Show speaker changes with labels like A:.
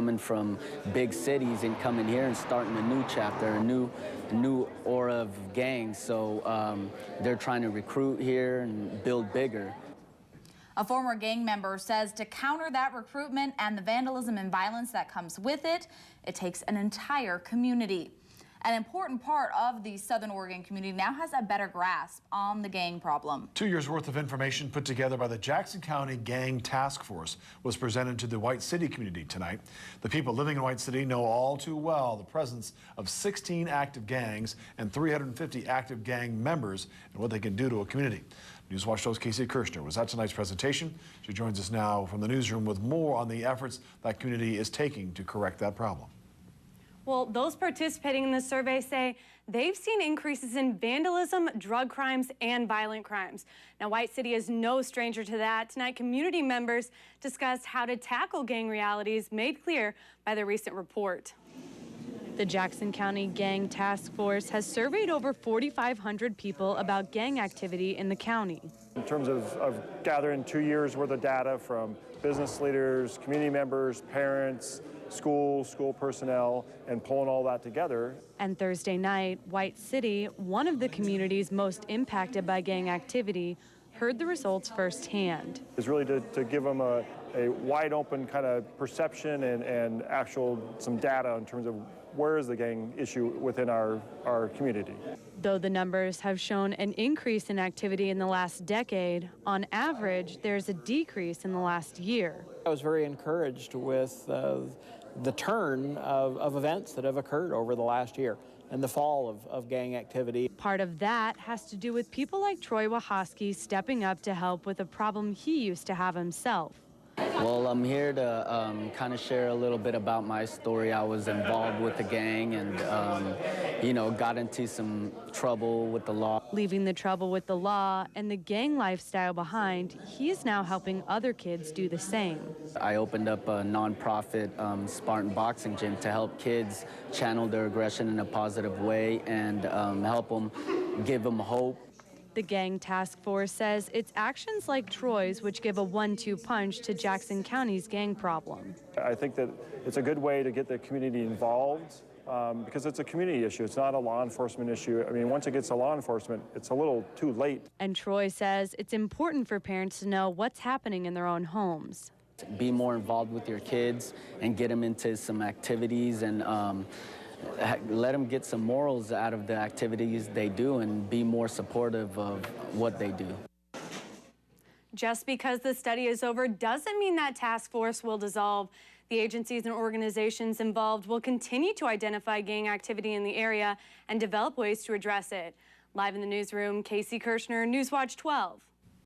A: Coming from big cities and coming here and starting a new chapter, a new aura of gangs. So they're trying to recruit here and build bigger.
B: A former gang member says to counter that recruitment and the vandalism and violence that comes with it, it takes an entire community. An important part of the Southern Oregon community now has a better grasp on the gang problem.
C: 2 years worth of information put together by the Jackson County Gang Task Force was presented to the White City community tonight. The people living in White City know all too well the presence of 16 active gangs and 350 active gang members and what they can do to a community. Newswatch 2's Casey Kirshner was at tonight's presentation. She joins us now from the newsroom with more on the efforts that community is taking to correct that problem.
D: Well, those participating in the survey say they've seen increases in vandalism, drug crimes, and violent crimes. Now, White City is no stranger to that. Tonight, community members discussed how to tackle gang realities made clear by the recent report. The Jackson County Gang Task Force has surveyed over 4,500 people about gang activity in the county.
E: In terms of gathering 2 years worth of data from business leaders, community members, parents, school personnel, and pulling all that together.
D: And Thursday night, White City, one of the communities most impacted by gang activity, heard the results firsthand.
E: It's really to give them a wide open kind of perception and some data in terms of where is the gang issue within our community.
D: Though the numbers have shown an increase in activity in the last decade, on average, there's a decrease in the last year.
F: I was very encouraged with the turn of events that have occurred over the last year and the fall of gang activity.
D: Part of that has to do with people like Troy Wachowski stepping up to help with a problem he used to have himself.
A: Well, I'm here to kind of share a little bit about my story. I was involved with the gang and, got into some trouble with the law.
D: Leaving the trouble with the law and the gang lifestyle behind, he is now helping other kids do the same.
A: I opened up a nonprofit Spartan boxing gym to help kids channel their aggression in a positive way and help them, give them hope.
D: The Gang Task Force says it's actions like Troy's which give a 1-2 punch to Jackson County's gang problem.
E: I think that it's a good way to get the community involved because it's a community issue. It's not a law enforcement issue. I mean, once it gets to law enforcement, it's a little too late.
D: And Troy says it's important for parents to know what's happening in their own homes.
A: Be more involved with your kids and get them into some activities and let them get some morals out of the activities they do and be more supportive of what they do.
D: Just because the study is over doesn't mean that task force will dissolve. The agencies and organizations involved will continue to identify gang activity in the area and develop ways to address it. Live in the newsroom, Casey Kirshner, Newswatch 12.